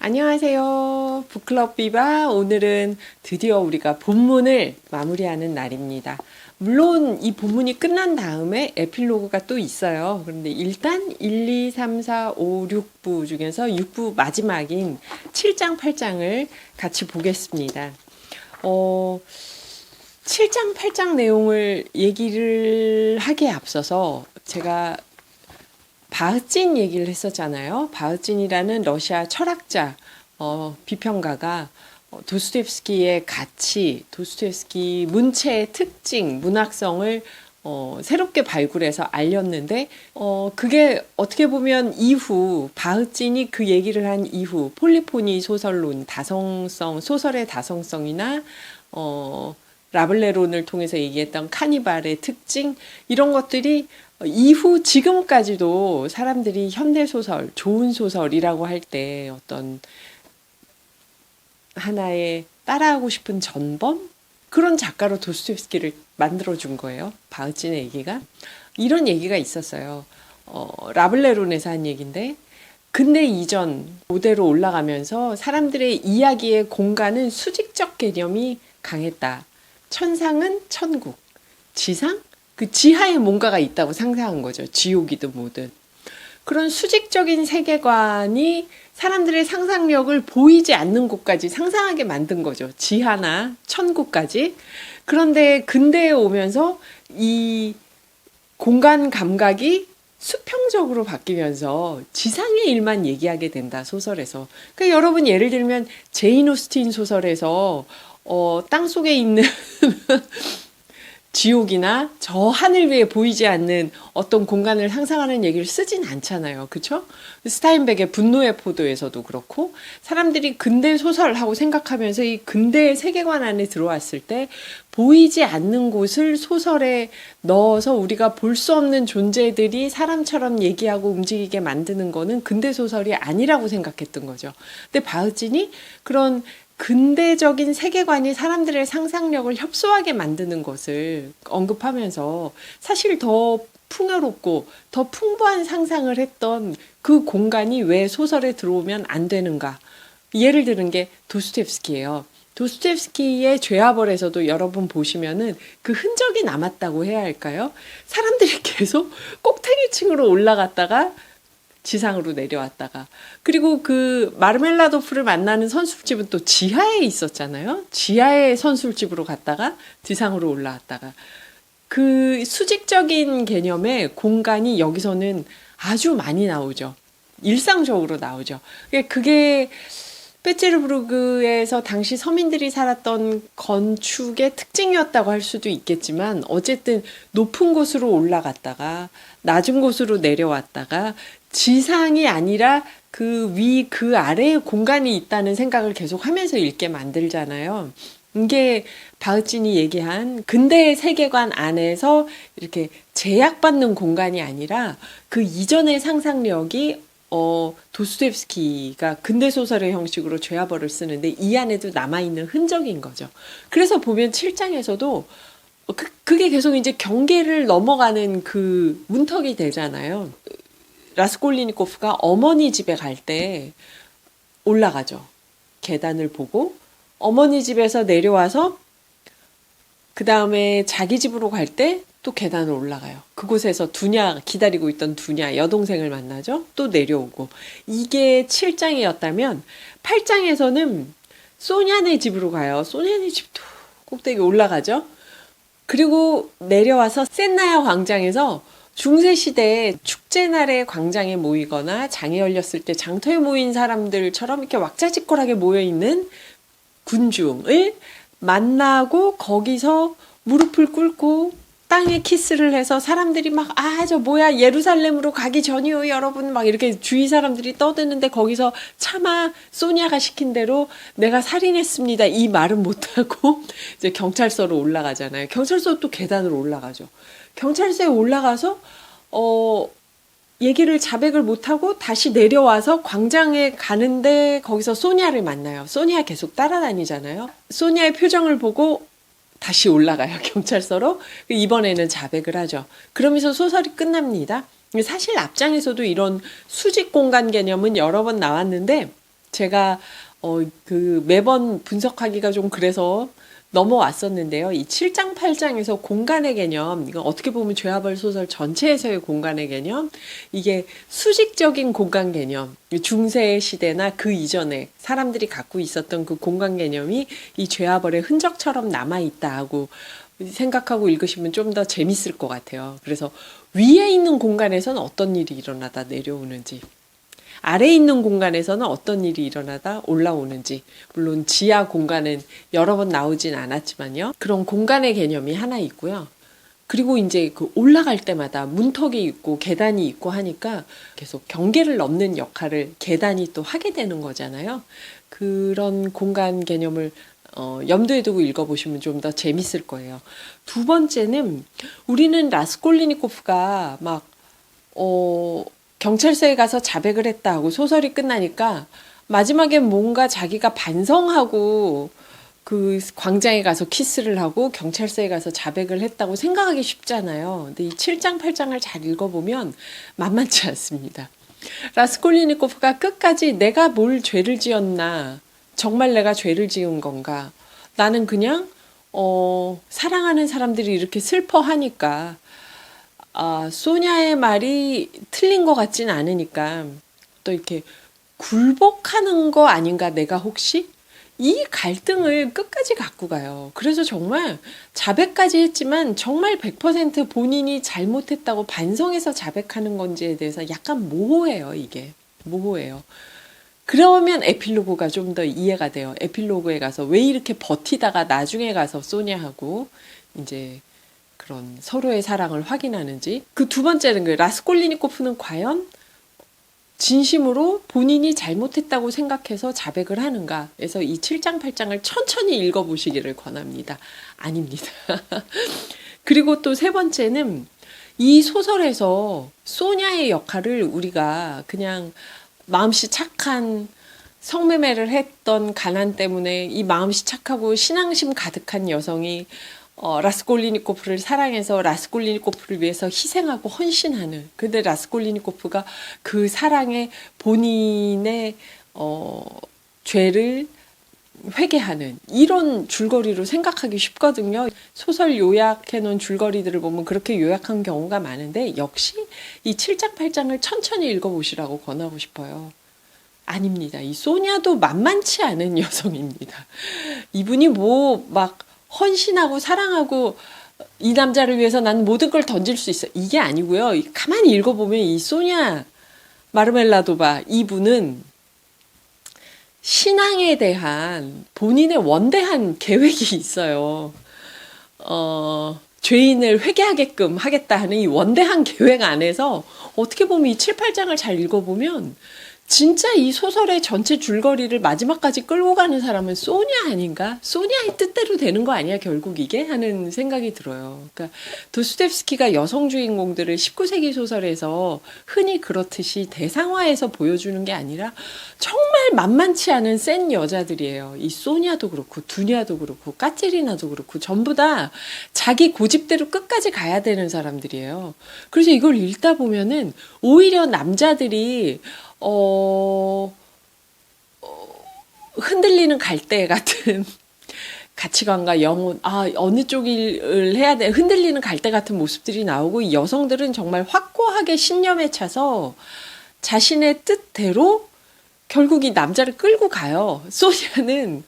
안녕하세요. 북클럽 비바. 오늘은 드디어 우리가 본문을 마무리하는 날입니다. 물론 이 본문이 끝난 다음에 에필로그가 또 있어요. 그런데 일단 1, 2, 3, 4, 5, 6부 중에서 6부 마지막인 7장, 8장을 같이 보겠습니다. 7장, 8장 내용을 얘기를 하기에 앞서서 제가 바흐진 얘기를 했었잖아요. 바흐진이라는 러시아 철학자, 비평가가 도스토옙스키의 가치, 도스토옙스키 문체의 특징, 문학성을 새롭게 발굴해서 알렸는데, 그게 어떻게 보면 이후, 바흐진이 그 얘기를 한 이후, 폴리포니 소설론, 다성성, 소설의 다성성이나, 라블레론을 통해서 얘기했던 카니발의 특징, 이런 것들이 이후 지금까지도 사람들이 현대소설, 좋은 소설이라고 할 때 어떤 하나의 따라하고 싶은 전범? 그런 작가로 도스토옙스키를 만들어준 거예요. 바흐진의 얘기가. 이런 얘기가 있었어요. 라블레론에서 한 얘기인데, 근대 이전 모대로 올라가면서 사람들의 이야기의 공간은 수직적 개념이 강했다. 천상은 천국, 지상? 그 지하에 뭔가가 있다고 상상한 거죠. 지옥이든 뭐든. 그런 수직적인 세계관이 사람들의 상상력을 보이지 않는 곳까지 상상하게 만든 거죠. 지하나 천국까지. 그런데 근대에 오면서 이 공간 감각이 수평적으로 바뀌면서 지상의 일만 얘기하게 된다, 소설에서. 그러니까 여러분 예를 들면 제인 오스틴 소설에서 땅 속에 있는 지옥이나 저 하늘 위에 보이지 않는 어떤 공간을 상상하는 얘기를 쓰진 않잖아요. 그쵸? 스타인백의 분노의 포도에서도 그렇고, 사람들이 근대 소설하고 생각하면서 이 근대의 세계관 안에 들어왔을 때 보이지 않는 곳을 소설에 넣어서 우리가 볼 수 없는 존재들이 사람처럼 얘기하고 움직이게 만드는 거는 근대 소설이 아니라고 생각했던 거죠. 근데 바흐진이 그런 근대적인 세계관이 사람들의 상상력을 협소하게 만드는 것을 언급하면서 사실 더 풍요롭고 더 풍부한 상상을 했던 그 공간이 왜 소설에 들어오면 안 되는가. 예를 드는 게 도스토옙스키예요. 도스토옙스키의 죄와벌에서도 여러분 보시면은 그 흔적이 남았다고 해야 할까요? 사람들이 계속 꼭대기층으로 올라갔다가 지상으로 내려왔다가, 그리고 그 마르멜라도프를 만나는 선술집은 또 지하에 있었잖아요. 지하의 선술집으로 갔다가 지상으로 올라왔다가, 그 수직적인 개념의 공간이 여기서는 아주 많이 나오죠. 일상적으로 나오죠. 그게 페테르부르크에서 당시 서민들이 살았던 건축의 특징이었다고 할 수도 있겠지만, 어쨌든 높은 곳으로 올라갔다가 낮은 곳으로 내려왔다가 지상이 아니라 그 위, 그 아래에 공간이 있다는 생각을 계속 하면서 읽게 만들잖아요. 이게 바흐진이 얘기한 근대의 세계관 안에서 이렇게 제약받는 공간이 아니라 그 이전의 상상력이 도스토옙스키가 근대소설의 형식으로 죄와벌을 쓰는데 이 안에도 남아있는 흔적인 거죠. 그래서 보면 7장에서도 그게 계속 이제 경계를 넘어가는 그 문턱이 되잖아요. 라스콜리니코프가 어머니 집에 갈 때 올라가죠. 계단을 보고 어머니 집에서 내려와서 그 다음에 자기 집으로 갈 때 또 계단을 올라가요. 그곳에서 두냐, 기다리고 있던 두냐, 여동생을 만나죠. 또 내려오고. 이게 7장이었다면 8장에서는 소냐네 집으로 가요. 소냐네 집도 꼭대기 올라가죠. 그리고 내려와서 센나야 광장에서 중세시대에 축제날에 광장에 모이거나 장이 열렸을 때 장터에 모인 사람들처럼 이렇게 왁자지껄하게 모여있는 군중을 만나고 거기서 무릎을 꿇고 땅에 키스를 해서 사람들이 막, 저 뭐야, 예루살렘으로 가기 전이요, 여러분. 막 이렇게 주위 사람들이 떠드는데 거기서 차마 소니아가 시킨 대로 내가 살인했습니다. 이 말은 못하고 이제 경찰서로 올라가잖아요. 경찰서 또 계단으로 올라가죠. 경찰서에 올라가서, 얘기를 자백을 못하고 다시 내려와서 광장에 가는데 거기서 소니아를 만나요. 소니아 계속 따라다니잖아요. 소니아의 표정을 보고 다시 올라가요, 경찰서로. 이번에는 자백을 하죠. 그러면서 소설이 끝납니다. 사실 앞장에서도 이런 수직 공간 개념은 여러 번 나왔는데 제가 매번 분석하기가 좀 그래서 넘어왔었는데요. 이 7장, 8장에서 공간의 개념, 이거 어떻게 보면 죄와벌 소설 전체에서의 공간의 개념, 이게 수직적인 공간 개념, 중세 시대나 그 이전에 사람들이 갖고 있었던 그 공간 개념이 이 죄와벌의 흔적처럼 남아있다 하고 생각하고 읽으시면 좀 더 재밌을 것 같아요. 그래서 위에 있는 공간에서는 어떤 일이 일어나다 내려오는지, 아래에 있는 공간에서는 어떤 일이 일어나다 올라오는지, 물론 지하 공간은 여러 번 나오진 않았지만요. 그런 공간의 개념이 하나 있고요. 그리고 이제 그 올라갈 때마다 문턱이 있고 계단이 있고 하니까 계속 경계를 넘는 역할을 계단이 또 하게 되는 거잖아요. 그런 공간 개념을 염두에 두고 읽어보시면 좀 더 재밌을 거예요. 두 번째는 우리는 라스콜리니코프가 막 경찰서에 가서 자백을 했다 하고 소설이 끝나니까 마지막에 뭔가 자기가 반성하고 그 광장에 가서 키스를 하고 경찰서에 가서 자백을 했다고 생각하기 쉽잖아요. 근데 이 7장, 8장을 잘 읽어보면 만만치 않습니다. 라스콜리니코프가 끝까지 내가 뭘 죄를 지었나, 정말 내가 죄를 지은 건가, 나는 그냥 사랑하는 사람들이 이렇게 슬퍼하니까 소냐의 말이 틀린 것 같진 않으니까 또 이렇게 굴복하는 거 아닌가, 내가 혹시? 이 갈등을 끝까지 갖고 가요. 그래서 정말 자백까지 했지만 정말 100% 본인이 잘못했다고 반성해서 자백하는 건지에 대해서 약간 모호해요, 이게. 모호해요. 그러면 에필로그가 좀 더 이해가 돼요. 에필로그에 가서 왜 이렇게 버티다가 나중에 가서 소냐하고 이제 그런 서로의 사랑을 확인하는지. 그 두 번째는 그 라스콜리니코프는 과연 진심으로 본인이 잘못했다고 생각해서 자백을 하는가. 그래서 이 7장, 8장을 천천히 읽어보시기를 권합니다. 아닙니다. 그리고 또 세 번째는 이 소설에서 소냐의 역할을 우리가 그냥 마음씨 착한, 성매매를 했던 가난 때문에 이 마음씨 착하고 신앙심 가득한 여성이 라스콜리니코프를 사랑해서 라스콜리니코프를 위해서 희생하고 헌신하는. 근데 라스콜리니코프가 그 사랑에 본인의 죄를 회개하는, 이런 줄거리로 생각하기 쉽거든요. 소설 요약해 놓은 줄거리들을 보면 그렇게 요약한 경우가 많은데 역시 이 7장, 8장을 천천히 읽어보시라고 권하고 싶어요. 아닙니다. 이 소냐도 만만치 않은 여성입니다. 이분이 뭐 막 헌신하고 사랑하고 이 남자를 위해서 난 모든 걸 던질 수 있어, 이게 아니고요. 가만히 읽어보면 이 소냐 마르멜라도바 이분은 신앙에 대한 본인의 원대한 계획이 있어요. 죄인을 회개하게끔 하겠다 하는 이 원대한 계획 안에서 어떻게 보면 이 7, 8장을 잘 읽어보면 진짜 이 소설의 전체 줄거리를 마지막까지 끌고 가는 사람은 소냐 아닌가? 소냐의 뜻대로 되는 거 아니야, 결국 이게? 하는 생각이 들어요. 그러니까 도스토옙스키가 여성 주인공들을 19세기 소설에서 흔히 그렇듯이 대상화해서 보여주는 게 아니라 정말 만만치 않은 센 여자들이에요. 이 소냐도 그렇고 두냐도 그렇고 까테리나도 그렇고 전부 다 자기 고집대로 끝까지 가야 되는 사람들이에요. 그래서 이걸 읽다 보면은 오히려 남자들이 흔들리는 갈대 같은 가치관과 영혼, 어느 쪽을 해야 돼, 흔들리는 갈대 같은 모습들이 나오고, 이 여성들은 정말 확고하게 신념에 차서 자신의 뜻대로 결국 이 남자를 끌고 가요. 소냐는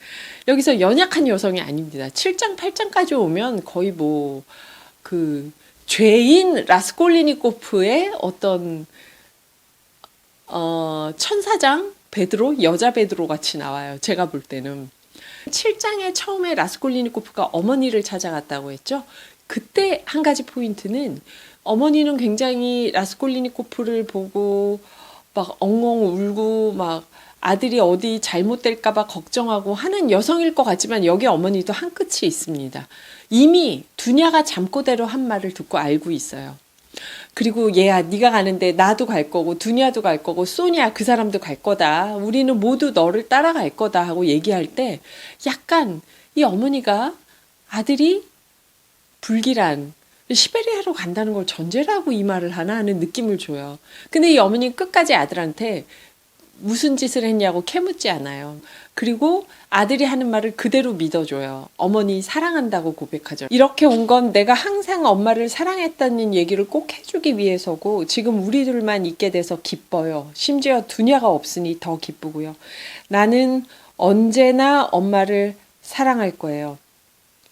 여기서 연약한 여성이 아닙니다. 7장, 8장까지 오면 거의 뭐, 죄인 라스콜리니코프의 어떤 천사장 베드로, 여자 베드로 같이 나와요. 제가 볼 때는 7장에 처음에 라스콜리니코프가 어머니를 찾아갔다고 했죠. 그때 한 가지 포인트는 어머니는 굉장히 라스콜리니코프를 보고 막 엉엉 울고 막 아들이 어디 잘못될까봐 걱정하고 하는 여성일 것 같지만 여기 어머니도 한 끝이 있습니다. 이미 두냐가 잠꼬대로 한 말을 듣고 알고 있어요. 그리고 얘야, 네가 가는데 나도 갈 거고 두냐도 갈 거고 소냐 그 사람도 갈 거다. 우리는 모두 너를 따라갈 거다 하고 얘기할 때 약간 이 어머니가 아들이 불길한 시베리아로 간다는 걸 전제로 하고 이 말을 하나 하는 느낌을 줘요. 근데 이 어머니 끝까지 아들한테 무슨 짓을 했냐고 캐묻지 않아요. 그리고 아들이 하는 말을 그대로 믿어줘요. 어머니 사랑한다고 고백하죠. 이렇게 온 건 내가 항상 엄마를 사랑했다는 얘기를 꼭 해주기 위해서고 지금 우리들만 있게 돼서 기뻐요. 심지어 두냐가 없으니 더 기쁘고요. 나는 언제나 엄마를 사랑할 거예요.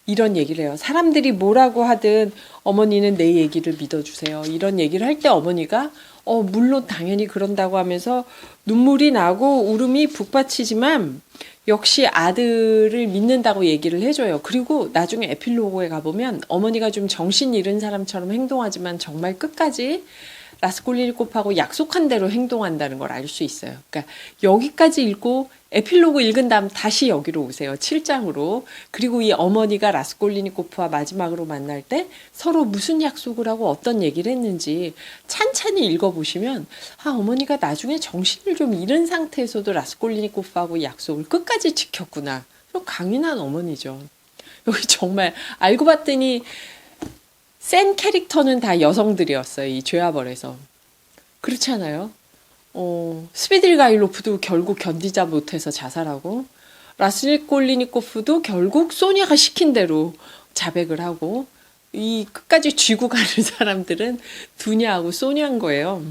이런 얘기를 해요. 사람들이 뭐라고 하든 어머니는 내 얘기를 믿어주세요. 이런 얘기를 할 때 어머니가 물론 당연히 그런다고 하면서 눈물이 나고 울음이 북받치지만 역시 아들을 믿는다고 얘기를 해줘요. 그리고 나중에 에필로그에 가보면 어머니가 좀 정신 잃은 사람처럼 행동하지만 정말 끝까지 라스콜리니코프하고 약속한 대로 행동한다는 걸 알 수 있어요. 그러니까 여기까지 읽고 에필로그 읽은 다음 다시 여기로 오세요. 7장으로. 그리고 이 어머니가 라스콜리니코프와 마지막으로 만날 때 서로 무슨 약속을 하고 어떤 얘기를 했는지 찬찬히 읽어보시면 어머니가 나중에 정신을 좀 잃은 상태에서도 라스콜리니코프하고 약속을 끝까지 지켰구나. 강인한 어머니죠. 여기 정말 알고 봤더니 센 캐릭터는 다 여성들이었어요. 이 죄와벌에서. 그렇지 않아요? 스비들가일로프도 결국 견디자 못해서 자살하고 라스콜리니코프도 결국 소냐가 시킨 대로 자백을 하고 이 끝까지 쥐고 가는 사람들은 두냐하고 소냐인 거예요.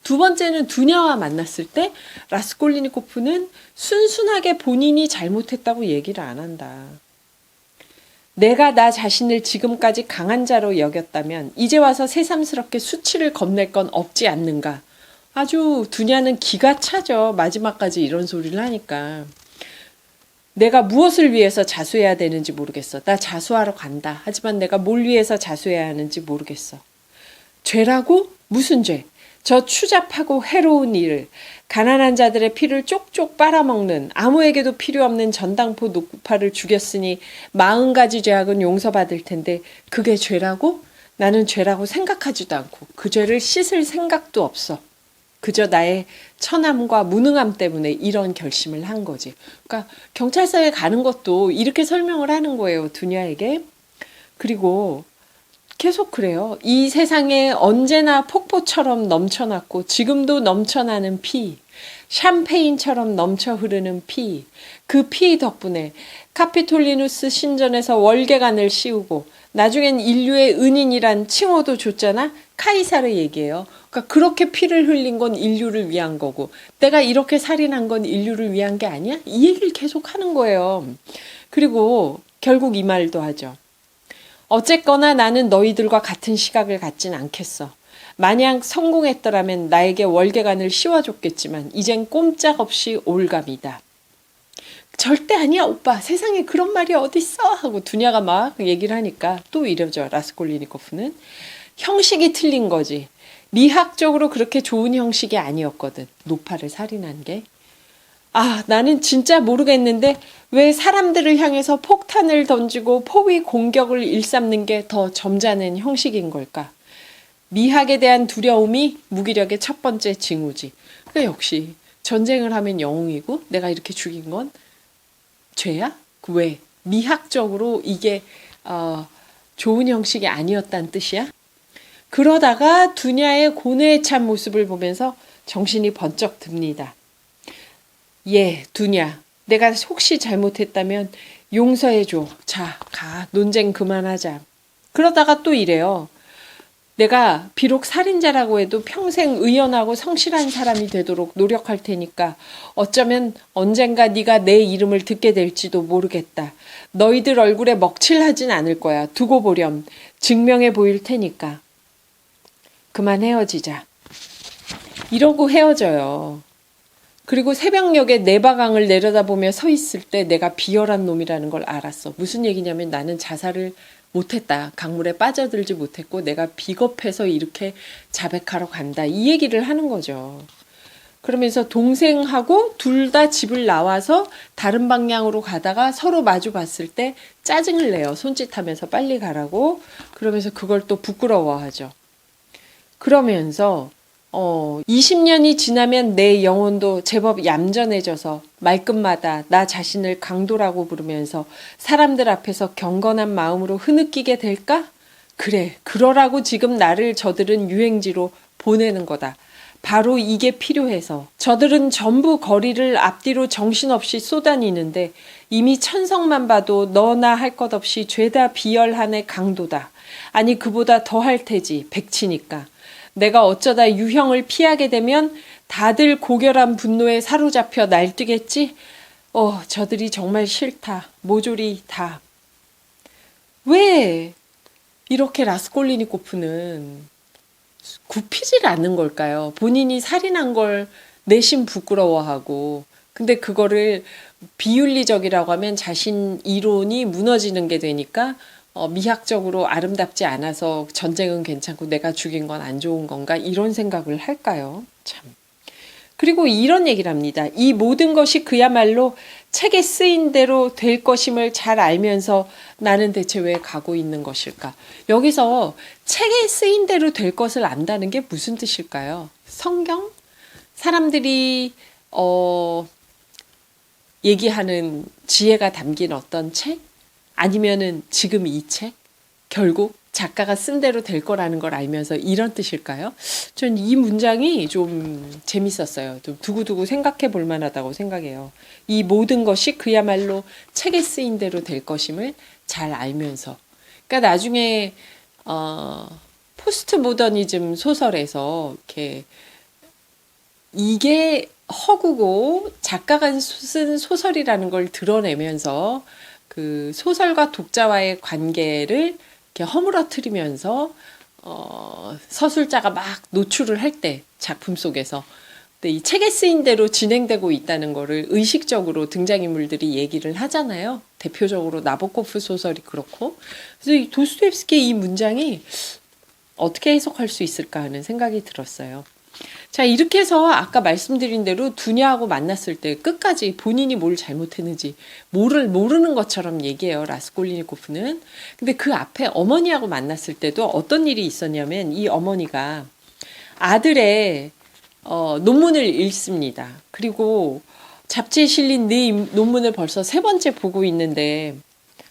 두 번째는 두냐와 만났을 때 라스콜리니코프는 순순하게 본인이 잘못했다고 얘기를 안 한다. 내가 나 자신을 지금까지 강한 자로 여겼다면 이제 와서 새삼스럽게 수치를 겁낼 건 없지 않는가. 아주 두냐는 기가 차죠. 마지막까지 이런 소리를 하니까. 내가 무엇을 위해서 자수해야 되는지 모르겠어. 나 자수하러 간다. 하지만 내가 뭘 위해서 자수해야 하는지 모르겠어. 죄라고? 무슨 죄? 저 추잡하고 해로운 일을, 가난한 자들의 피를 쪽쪽 빨아먹는 아무에게도 필요 없는 전당포 녹파를 죽였으니 40가지 죄악은 용서받을 텐데 그게 죄라고? 나는 죄라고 생각하지도 않고 그 죄를 씻을 생각도 없어. 그저 나의 천함과 무능함 때문에 이런 결심을 한 거지. 그러니까 경찰서에 가는 것도 이렇게 설명을 하는 거예요. 두냐에게. 그리고 계속 그래요. 이 세상에 언제나 폭포처럼 넘쳐났고 지금도 넘쳐나는 피, 샴페인처럼 넘쳐 흐르는 피, 그 피 덕분에 카피톨리누스 신전에서 월계관을 씌우고 나중엔 인류의 은인이란 칭호도 줬잖아. 카이사르 얘기예요. 그러니까 그렇게 피를 흘린 건 인류를 위한 거고 내가 이렇게 살인한 건 인류를 위한 게 아니야? 이 얘기를 계속 하는 거예요. 그리고 결국 이 말도 하죠. 어쨌거나 나는 너희들과 같은 시각을 갖진 않겠어. 만약 성공했더라면 나에게 월계관을 씌워줬겠지만 이젠 꼼짝없이 올감이다. 절대 아니야 오빠. 세상에 그런 말이 어딨어 하고 두냐가 막 얘기를 하니까 또 이러죠. 라스콜리니코프는. 형식이 틀린 거지. 미학적으로 그렇게 좋은 형식이 아니었거든. 노파를 살인한 게. 나는 진짜 모르겠는데 왜 사람들을 향해서 폭탄을 던지고 포위 공격을 일삼는 게 더 점잖은 형식인 걸까? 미학에 대한 두려움이 무기력의 첫 번째 징후지. 그러니까 역시 전쟁을 하면 영웅이고 내가 이렇게 죽인 건 죄야? 왜? 미학적으로 이게 좋은 형식이 아니었다는 뜻이야? 그러다가 두냐의 고뇌에 찬 모습을 보면서 정신이 번쩍 듭니다. 예, 두냐. 내가 혹시 잘못했다면 용서해줘. 자, 가. 논쟁 그만하자. 그러다가 또 이래요. 내가 비록 살인자라고 해도 평생 의연하고 성실한 사람이 되도록 노력할 테니까 어쩌면 언젠가 네가 내 이름을 듣게 될지도 모르겠다. 너희들 얼굴에 먹칠하진 않을 거야. 두고 보렴. 증명해 보일 테니까. 그만 헤어지자. 이러고 헤어져요. 그리고 새벽녘에 내바강을 내려다보며 서 있을 때 내가 비열한 놈이라는 걸 알았어. 무슨 얘기냐면 나는 자살을 못했다. 강물에 빠져들지 못했고 내가 비겁해서 이렇게 자백하러 간다. 이 얘기를 하는 거죠. 그러면서 동생하고 둘 다 집을 나와서 다른 방향으로 가다가 서로 마주 봤을 때 짜증을 내요. 손짓하면서 빨리 가라고. 그러면서 그걸 또 부끄러워하죠. 그러면서 20년이 지나면 내 영혼도 제법 얌전해져서 말끝마다 나 자신을 강도라고 부르면서 사람들 앞에서 경건한 마음으로 흐느끼게 될까? 그래, 그러라고 지금 나를 저들은 유행지로 보내는 거다. 바로 이게 필요해서 저들은 전부 거리를 앞뒤로 정신없이 쏘다니는데 이미 천성만 봐도 너나 할 것 없이 죄다 비열한의 강도다. 아니 그보다 더 할 테지 백치니까. 내가 어쩌다 유형을 피하게 되면 다들 고결한 분노에 사로잡혀 날뛰겠지? 저들이 정말 싫다. 모조리 다. 왜 이렇게 라스콜리니코프는 굽히질 않는 걸까요? 본인이 살인한 걸 내심 부끄러워하고, 근데 그거를 비윤리적이라고 하면 자신 이론이 무너지는 게 되니까 미학적으로 아름답지 않아서 전쟁은 괜찮고 내가 죽인 건 안 좋은 건가 이런 생각을 할까요? 참. 그리고 이런 얘기를 합니다. 이 모든 것이 그야말로 책에 쓰인 대로 될 것임을 잘 알면서 나는 대체 왜 가고 있는 것일까? 여기서 책에 쓰인 대로 될 것을 안다는 게 무슨 뜻일까요? 성경? 사람들이 얘기하는 지혜가 담긴 어떤 책? 아니면은 지금 이 책? 결국 작가가 쓴 대로 될 거라는 걸 알면서 이런 뜻일까요? 전 이 문장이 좀 재밌었어요. 좀 두고두고 생각해 볼 만하다고 생각해요. 이 모든 것이 그야말로 책에 쓰인 대로 될 것임을 잘 알면서. 그러니까 나중에 포스트 모더니즘 소설에서 이렇게 이게 허구고 작가가 쓴 소설이라는 걸 드러내면서 그 소설과 독자와의 관계를 이렇게 허물어뜨리면서 서술자가 막 노출을 할 때 작품 속에서 근데 이 책에 쓰인 대로 진행되고 있다는 거를 의식적으로 등장인물들이 얘기를 하잖아요. 대표적으로 나보코프 소설이 그렇고. 그래서 이 도스토옙스키의 이 문장이 어떻게 해석할 수 있을까 하는 생각이 들었어요. 자, 이렇게 해서 아까 말씀드린 대로 두냐하고 만났을 때 끝까지 본인이 뭘 잘못했는지 모르는 것처럼 얘기해요. 라스콜리니코프는. 근데 그 앞에 어머니하고 만났을 때도 어떤 일이 있었냐면 이 어머니가 아들의 논문을 읽습니다. 그리고 잡지에 실린 네 논문을 벌써 3번째 보고 있는데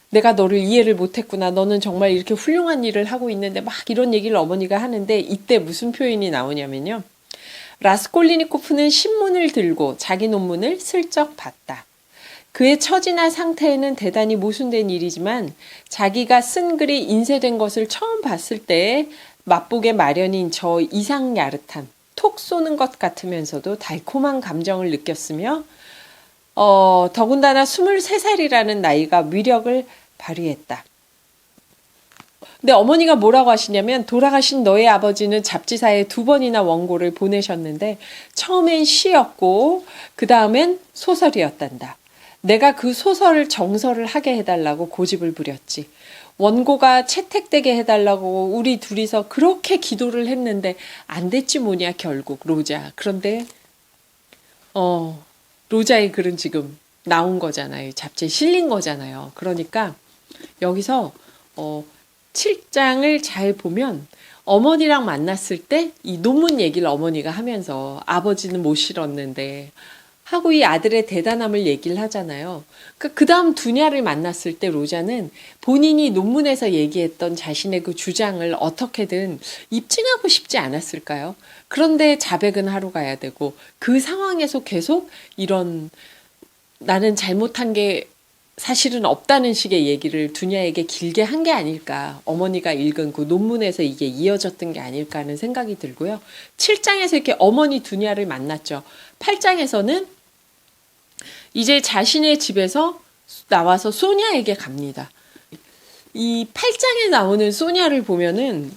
내가 너를 이해를 못했구나. 너는 정말 이렇게 훌륭한 일을 하고 있는데 막 이런 얘기를 어머니가 하는데 이때 무슨 표현이 나오냐면요. 라스콜리니코프는 신문을 들고 자기 논문을 슬쩍 봤다. 그의 처지나 상태에는 대단히 모순된 일이지만 자기가 쓴 글이 인쇄된 것을 처음 봤을 때 맛보게 마련인 저 이상 야릇한 톡 쏘는 것 같으면서도 달콤한 감정을 느꼈으며 더군다나 23살이라는 나이가 위력을 발휘했다. 근데 어머니가 뭐라고 하시냐면 돌아가신 너의 아버지는 잡지사에 2번이나 원고를 보내셨는데 처음엔 시였고 그 다음엔 소설이었단다. 내가 그 소설을 정설을 하게 해달라고 고집을 부렸지. 원고가 채택되게 해달라고 우리 둘이서 그렇게 기도를 했는데 안 됐지 뭐냐 결국 로자. 그런데 로자의 글은 지금 나온 거잖아요. 잡지에 실린 거잖아요. 그러니까 여기서 7장을 잘 보면 어머니랑 만났을 때 이 논문 얘기를 어머니가 하면서 아버지는 못 실었는데 하고 이 아들의 대단함을 얘기를 하잖아요. 그 다음 두냐를 만났을 때 로자는 본인이 논문에서 얘기했던 자신의 그 주장을 어떻게든 입증하고 싶지 않았을까요? 그런데 자백은 하러 가야 되고 그 상황에서 계속 이런 나는 잘못한 게 사실은 없다는 식의 얘기를 두냐에게 길게 한 게 아닐까. 어머니가 읽은 그 논문에서 이게 이어졌던 게 아닐까 하는 생각이 들고요. 7장에서 이렇게 어머니 두냐를 만났죠. 8장에서는 이제 자신의 집에서 나와서 소냐에게 갑니다. 이 8장에 나오는 소냐를 보면은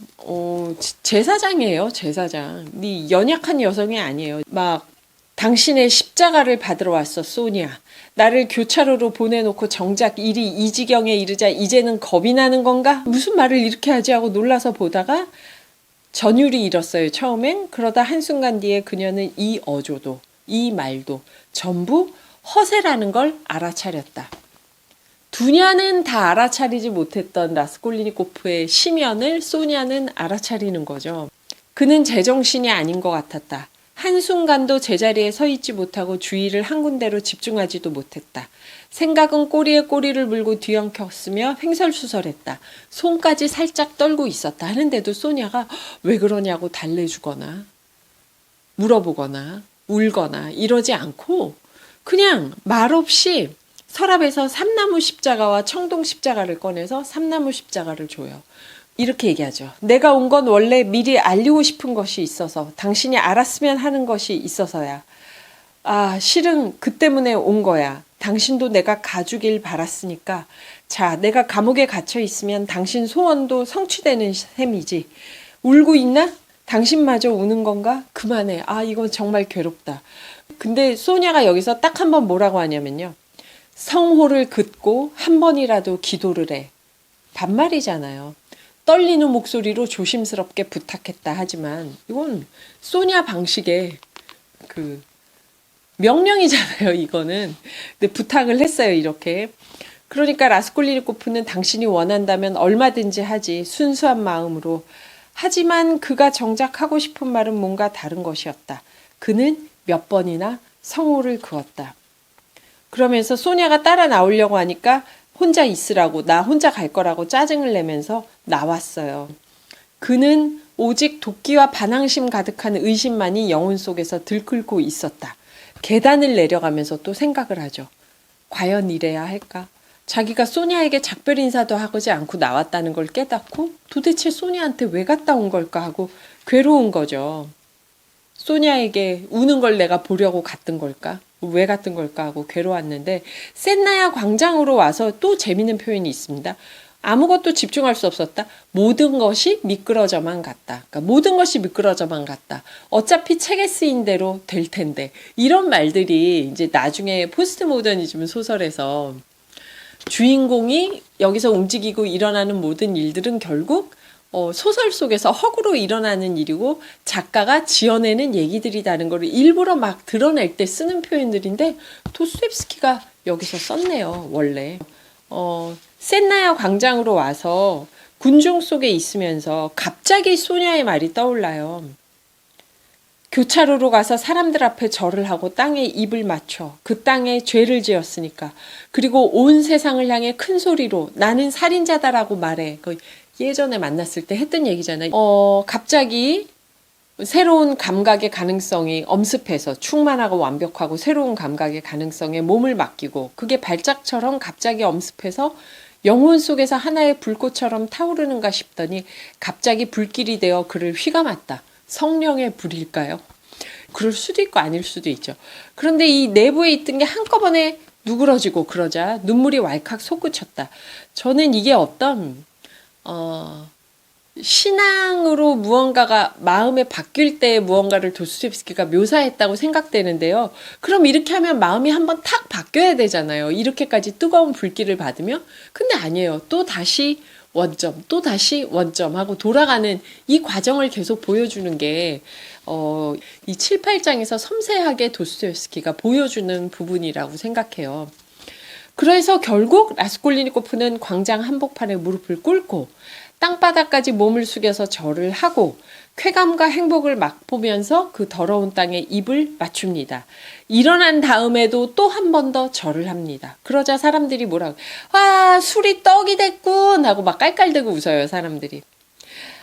제사장이에요. 제사장. 이 연약한 여성이 아니에요. 막 당신의 십자가를 받으러 왔어, 소냐. 나를 교차로로 보내놓고 정작 일이 이 지경에 이르자 이제는 겁이 나는 건가? 무슨 말을 이렇게 하지 하고 놀라서 보다가 전율이 일었어요, 처음엔. 그러다 한순간 뒤에 그녀는 이 어조도, 이 말도 전부 허세라는 걸 알아차렸다. 두냐는 다 알아차리지 못했던 라스콜리니코프의 심연을 소냐는 알아차리는 거죠. 그는 제정신이 아닌 것 같았다. 한순간도 제자리에 서 있지 못하고 주의를 한 군데로 집중하지도 못했다. 생각은 꼬리에 꼬리를 물고 뒤엉켰으며 횡설수설했다. 손까지 살짝 떨고 있었다. 하는데도 소냐가 왜 그러냐고 달래주거나 물어보거나 울거나 이러지 않고 그냥 말없이 서랍에서 삼나무 십자가와 청동 십자가를 꺼내서 삼나무 십자가를 줘요. 이렇게 얘기하죠. 내가 온 건 원래 미리 알리고 싶은 것이 있어서 당신이 알았으면 하는 것이 있어서야. 아, 실은 그 때문에 온 거야. 당신도 내가 가주길 바랐으니까. 자, 내가 감옥에 갇혀 있으면 당신 소원도 성취되는 셈이지. 울고 있나? 당신마저 우는 건가? 그만해. 아, 이건 정말 괴롭다. 근데 소냐가 여기서 딱 한 번 뭐라고 하냐면요. 성호를 긋고 한 번이라도 기도를 해. 반말이잖아요. 떨리는 목소리로 조심스럽게 부탁했다 하지만 이건 소냐 방식의 그 명령이잖아요, 이거는. 근데 부탁을 했어요, 이렇게. 그러니까 라스콜리니코프는 당신이 원한다면 얼마든지 하지, 순수한 마음으로. 하지만 그가 정작 하고 싶은 말은 뭔가 다른 것이었다. 그는 몇 번이나 성호를 그었다. 그러면서 소냐가 따라 나오려고 하니까 혼자 있으라고, 나 혼자 갈 거라고 짜증을 내면서 나왔어요. 그는 오직 도끼와 반항심 가득한 의심만이 영혼 속에서 들끓고 있었다. 계단을 내려가면서 또 생각을 하죠. 과연 이래야 할까? 자기가 소냐에게 작별 인사도 하지 않고 나왔다는 걸 깨닫고 도대체 소냐한테 왜 갔다 온 걸까 하고 괴로운 거죠. 소냐에게 우는 걸 내가 보려고 갔던 걸까? 왜 갔던 걸까 하고 괴로웠는데 센나야 광장으로 와서 또 재밌는 표현이 있습니다. 아무것도 집중할 수 없었다. 모든 것이 미끄러져만 갔다. 그러니까 모든 것이 미끄러져만 갔다. 어차피 책에 쓰인 대로 될 텐데. 이런 말들이 이제 나중에 포스트 모더니즘 소설에서 주인공이 여기서 움직이고 일어나는 모든 일들은 결국 소설 속에서 허구로 일어나는 일이고 작가가 지어내는 얘기들이라는 걸 일부러 막 드러낼 때 쓰는 표현들인데 도스토옙스키가 여기서 썼네요. 원래. 센나야 광장으로 와서 군중 속에 있으면서 갑자기 소냐의 말이 떠올라요. 교차로로 가서 사람들 앞에 절을 하고 땅에 입을 맞춰 그 땅에 죄를 지었으니까 그리고 온 세상을 향해 큰 소리로 나는 살인자다라고 말해. 예전에 만났을 때 했던 얘기잖아요. 갑자기 새로운 감각의 가능성이 엄습해서 충만하고 완벽하고 새로운 감각의 가능성에 몸을 맡기고 그게 발작처럼 갑자기 엄습해서 영혼 속에서 하나의 불꽃처럼 타오르는가 싶더니 갑자기 불길이 되어 그를 휘감았다. 성령의 불일까요? 그럴 수도 있고 아닐 수도 있죠. 그런데 이 내부에 있던 게 한꺼번에 누그러지고 그러자 눈물이 왈칵 솟구쳤다. 저는 이게 어떤 신앙으로 무언가가 마음에 바뀔 때 무언가를 도스토옙스키가 묘사했다고 생각되는데요. 그럼 이렇게 하면 마음이 한번 탁 바뀌어야 되잖아요. 이렇게까지 뜨거운 불길을 받으면. 근데 아니에요. 또 다시 원점, 또 다시 원점 하고 돌아가는 이 과정을 계속 보여주는 게 이 7, 8장에서 섬세하게 도스토옙스키가 보여주는 부분이라고 생각해요. 그래서 결국 라스콜리니코프는 광장 한복판에 무릎을 꿇고 땅바닥까지 몸을 숙여서 절을 하고 쾌감과 행복을 맛보면서 그 더러운 땅에 입을 맞춥니다. 일어난 다음에도 또 한 번 더 절을 합니다. 그러자 사람들이 뭐라고 와 술이 떡이 됐군 하고 막 깔깔대고 웃어요. 사람들이.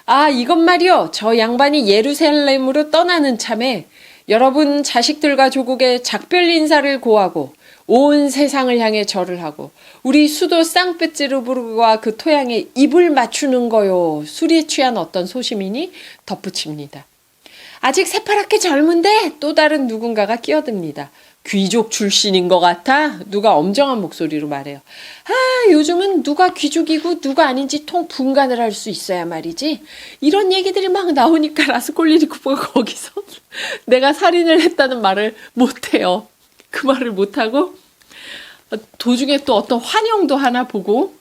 아 이것 말이요. 저 양반이 예루살렘으로 떠나는 참에 여러분 자식들과 조국의 작별 인사를 고하고 온 세상을 향해 절을 하고 우리 수도 상페테르부르크와 그 토양에 입을 맞추는 거요. 술이 취한 어떤 소시민이 덧붙입니다. 아직 새파랗게 젊은데 또 다른 누군가가 끼어듭니다. 귀족 출신인 것 같아? 누가 엄정한 목소리로 말해요. 아 요즘은 누가 귀족이고 누가 아닌지 통 분간을 할 수 있어야 말이지. 이런 얘기들이 막 나오니까 라스콜리니코프가 거기서 내가 살인을 했다는 말을 못해요. 그 말을 못하고 도중에 또 어떤 환영도 하나 보고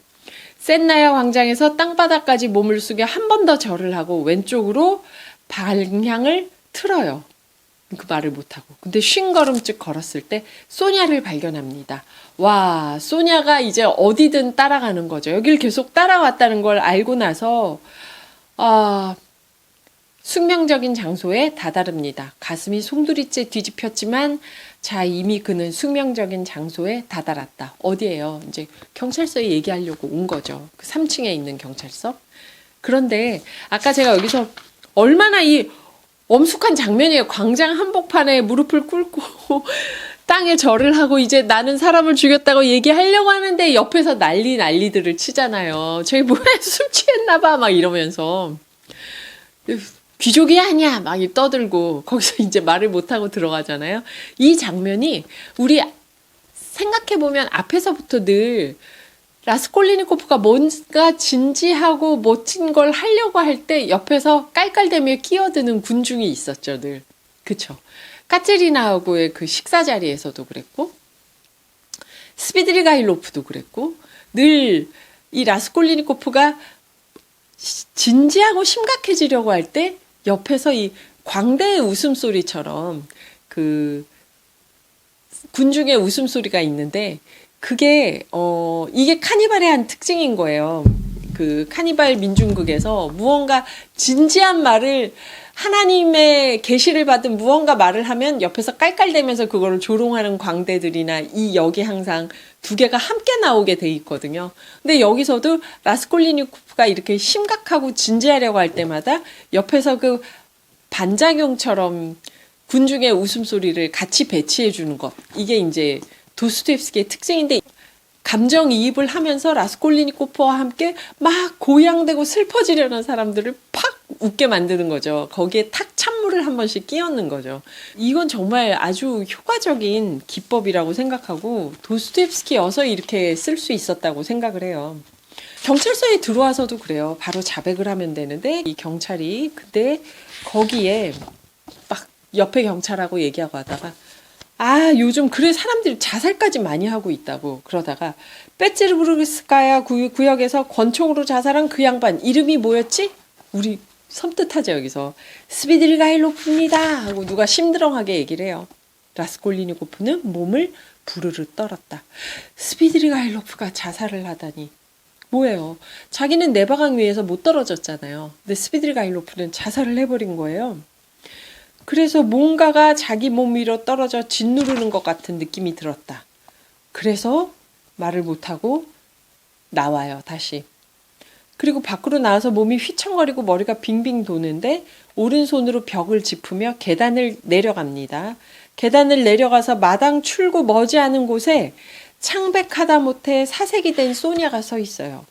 센나야 광장에서 땅바닥까지 몸을 숙여 한 번 더 절을 하고 왼쪽으로 방향을 틀어요. 그 말을 못하고. 근데 쉰 걸음쯤 걸었을 때 소냐를 발견합니다. 와, 소냐가 이제 어디든 따라가는 거죠. 여길 계속 따라왔다는 걸 알고 나서 숙명적인 장소에 다다릅니다. 가슴이 송두리째 뒤집혔지만 자 이미 그는 숙명적인 장소에 다다랐다. 어디예요? 이제 경찰서에 얘기하려고 온 거죠. 그 3층에 있는 경찰서. 그런데 아까 제가 여기서 얼마나 이 엄숙한 장면이에요. 광장 한복판에 무릎을 꿇고 땅에 절을 하고 이제 나는 사람을 죽였다고 얘기하려고 하는데 옆에서 난리들을 치잖아요. 저기 뭐야 술 취했나 봐 막 이러면서 귀족이 아니야 막 떠들고 거기서 이제 말을 못하고 들어가잖아요. 이 장면이 우리 생각해보면 앞에서부터 늘 라스콜리니코프가 뭔가 진지하고 멋진 걸 하려고 할 때 옆에서 깔깔대며 끼어드는 군중이 있었죠, 늘. 그쵸? 까체리나하고의 그 식사 자리에서도 그랬고, 스비드리가일로프도 그랬고, 늘 이 라스콜리니코프가 진지하고 심각해지려고 할 때 옆에서 이 광대의 웃음소리처럼 그 군중의 웃음소리가 있는데 그게 이게 카니발의 한 특징인 거예요. 그 카니발 민중극에서 무언가 진지한 말을 하나님의 계시를 받은 무언가 말을 하면 옆에서 깔깔대면서 그거를 조롱하는 광대들이나 이 역이 항상 두 개가 함께 나오게 돼 있거든요. 근데 여기서도 라스콜리니코프가 이렇게 심각하고 진지하려고 할 때마다 옆에서 그 반작용처럼 군중의 웃음소리를 같이 배치해 주는 것. 이게 이제 도스토옙스키의 특징인데 감정이입을 하면서 라스콜리니코프와 함께 막 고양되고 슬퍼지려는 사람들을 팍 웃게 만드는 거죠. 거기에 탁 찬물을 한 번씩 끼얹는 거죠. 이건 정말 아주 효과적인 기법이라고 생각하고 도스토옙스키여서 이렇게 쓸 수 있었다고 생각을 해요. 경찰서에 들어와서도 그래요. 바로 자백을 하면 되는데 이 경찰이 그때 거기에 막 옆에 경찰하고 얘기하고 하다가 요즘 그래 사람들이 자살까지 많이 하고 있다고 그러다가 페테르부르스카야 구역에서 권총으로 자살한 그 양반 이름이 뭐였지? 우리 섬뜩하죠 여기서. 스비드리가일로프입니다 하고 누가 심드렁하게 얘기를 해요. 라스콜리니코프는 몸을 부르르 떨었다. 스비드리가일로프가 자살을 하다니. 뭐예요? 자기는 내바강 위에서 못 떨어졌잖아요. 근데 스비드리가일로프는 자살을 해버린 거예요. 그래서 뭔가가 자기 몸 위로 떨어져 짓누르는 것 같은 느낌이 들었다. 그래서 말을 못하고 나와요, 다시. 그리고 밖으로 나와서 몸이 휘청거리고 머리가 빙빙 도는데 오른손으로 벽을 짚으며 계단을 내려갑니다. 계단을 내려가서 마당 출구 머지않은 곳에 창백하다 못해 사색이 된 소냐가 서 있어요.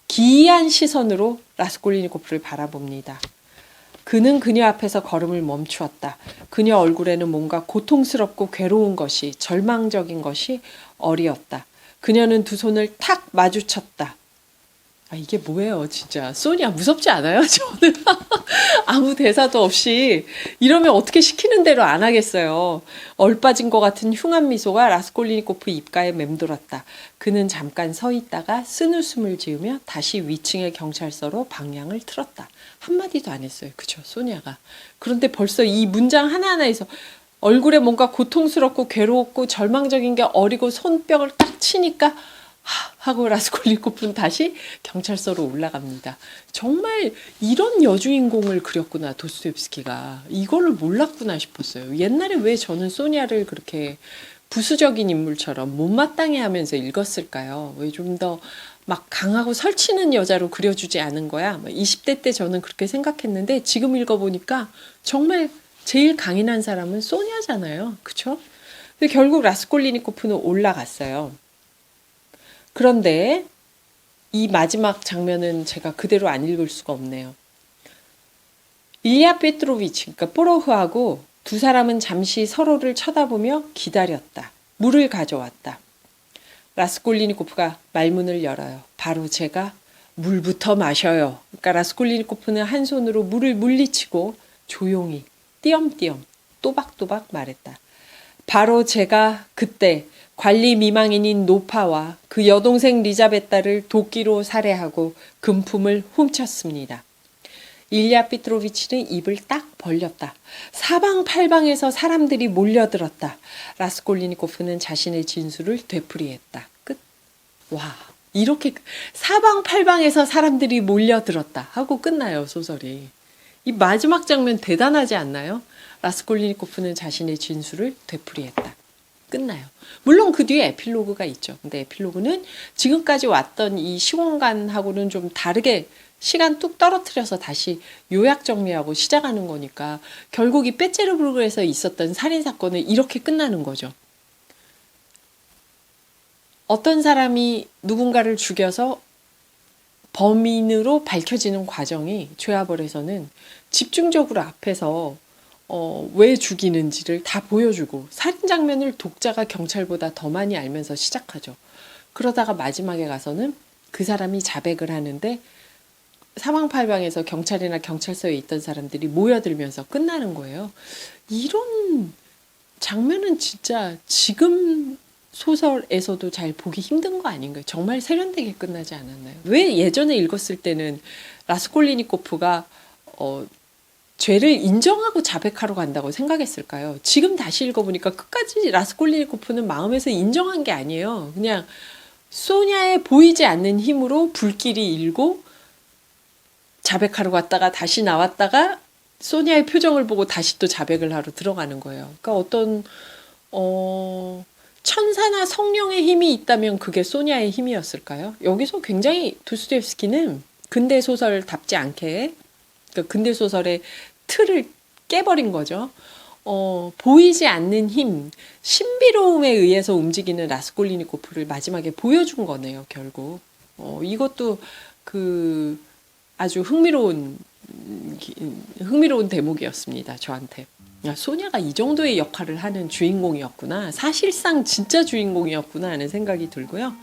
기이한 시선으로 라스콜리니코프를 바라봅니다. 그는 그녀 앞에서 걸음을 멈추었다. 그녀 얼굴에는 뭔가 고통스럽고 괴로운 것이, 절망적인 것이 어리었다. 그녀는 두 손을 탁 마주쳤다. 이게 뭐예요, 진짜. 소니야, 무섭지 않아요? 저는 아무 대사도 없이 이러면 어떻게 시키는 대로 안 하겠어요. 얼빠진 것 같은 흉한 미소가 라스콜리니코프 입가에 맴돌았다. 그는 잠깐 서 있다가 쓴웃음을 지으며 다시 위층의 경찰서로 방향을 틀었다. 한마디도 안 했어요. 그죠, 소니아가. 그런데 벌써 이 문장 하나하나에서 얼굴에 뭔가 고통스럽고 괴로웠고 절망적인 게 어리고 손뼉을 딱 치니까 하고 라스콜리코프는 다시 경찰서로 올라갑니다. 정말 이런 여주인공을 그렸구나, 도스토옙스키가. 이거를 몰랐구나 싶었어요. 옛날에 왜 저는 소니아를 그렇게 부수적인 인물처럼 못마땅해 하면서 읽었을까요? 왜 좀 더 막 강하고 설치는 여자로 그려주지 않은 거야? 20대 때 저는 그렇게 생각했는데 지금 읽어보니까 정말 제일 강인한 사람은 소니아잖아요. 그쵸? 근데 결국 라스콜리니코프는 올라갔어요. 그런데 이 마지막 장면은 제가 그대로 안 읽을 수가 없네요. 일리아 페트로비치, 그러니까 포로흐하고 두 사람은 잠시 서로를 쳐다보며 기다렸다. 물을 가져왔다. 라스콜리니코프가 말문을 열어요. 바로 제가 물부터 마셔요. 그러니까 라스콜리니코프는 한 손으로 물을 물리치고 조용히 띄엄띄엄 또박또박 말했다. 바로 제가 그때 관리 미망인인 노파와 그 여동생 리자베타를 도끼로 살해하고 금품을 훔쳤습니다. 일리아 피트로비치는 입을 딱 벌렸다. 사방팔방에서 사람들이 몰려들었다. 라스콜리니코프는 자신의 진술을 되풀이했다. 끝. 와, 이렇게 사방팔방에서 사람들이 몰려들었다 하고 끝나요, 소설이. 이 마지막 장면 대단하지 않나요? 라스콜리니코프는 자신의 진술을 되풀이했다. 끝나요. 물론 그 뒤에 에필로그가 있죠. 근데 에필로그는 지금까지 왔던 이 시공간하고는 좀 다르게 시간 뚝 떨어뜨려서 다시 요약 정리하고 시작하는 거니까 결국 이 페테르부르크에서 있었던 살인 사건은 이렇게 끝나는 거죠. 어떤 사람이 누군가를 죽여서 범인으로 밝혀지는 과정이 죄와벌에서는 집중적으로 앞에서 왜 죽이는지를 다 보여주고 살인 장면을 독자가 경찰보다 더 많이 알면서 시작하죠. 그러다가 마지막에 가서는 그 사람이 자백을 하는데 사방팔방에서 경찰이나 경찰서에 있던 사람들이 모여들면서 끝나는 거예요. 이런 장면은 진짜 지금 소설에서도 잘 보기 힘든 거 아닌가요? 정말 세련되게 끝나지 않았나요? 왜 예전에 읽었을 때는 라스콜리니코프가 죄를 인정하고 자백하러 간다고 생각했을까요? 지금 다시 읽어보니까 끝까지 라스콜리니코프는 마음에서 인정한 게 아니에요. 그냥 소냐의 보이지 않는 힘으로 불길이 일고 자백하러 갔다가 다시 나왔다가 소냐의 표정을 보고 다시 또 자백을 하러 들어가는 거예요. 그러니까 어떤 천사나 성령의 힘이 있다면 그게 소냐의 힘이었을까요? 여기서 굉장히 도스토옙스키는 근대 소설답지 않게, 그러니까 근대 소설의 틀을 깨버린 거죠. 보이지 않는 힘, 신비로움에 의해서 움직이는 라스콜리니코프를 마지막에 보여준 거네요, 결국. 이것도 아주 흥미로운 대목이었습니다, 저한테. 야, 소냐가 이 정도의 역할을 하는 주인공이었구나. 사실상 진짜 주인공이었구나 하는 생각이 들고요.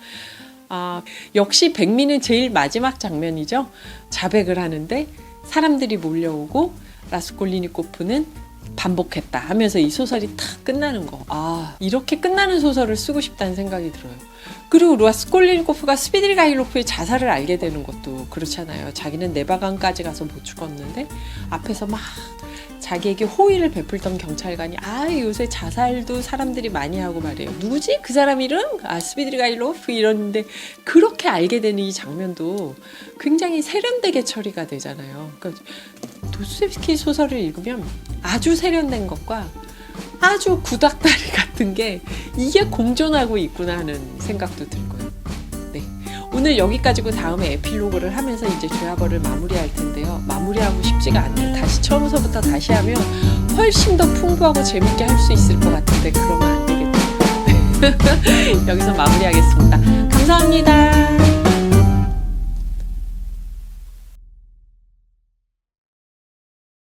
역시 백미는 제일 마지막 장면이죠. 자백을 하는데 사람들이 몰려오고 라스콜리니코프는 반복했다 하면서 이 소설이 탁 끝나는 거. 이렇게 끝나는 소설을 쓰고 싶다는 생각이 들어요. 그리고 라스콜리니코프가 스비드리가일로프의 자살을 알게 되는 것도 그렇잖아요. 자기는 네바강까지 가서 못 죽었는데 앞에서 막 자기에게 호의를 베풀던 경찰관이 요새 자살도 사람들이 많이 하고 말이에요. 누구지? 그 사람 이름? 스비드리가일로프 이러는데 그렇게 알게 되는 이 장면도 굉장히 세련되게 처리가 되잖아요. 그러니까 도스토옙스키 소설을 읽으면 아주 세련된 것과 아주 구닥다리 같은 게 이게 공존하고 있구나 하는 생각도 들고요. 네, 오늘 여기까지고 다음에 에필로그를 하면서 이제 죄와벌을 마무리할 텐데요. 마무리하고 싶지가 않네요. 다시 처음서부터 다시 하면 훨씬 더 풍부하고 재밌게 할 수 있을 것 같은데 그러면 안 되겠죠. 여기서 마무리하겠습니다. 감사합니다.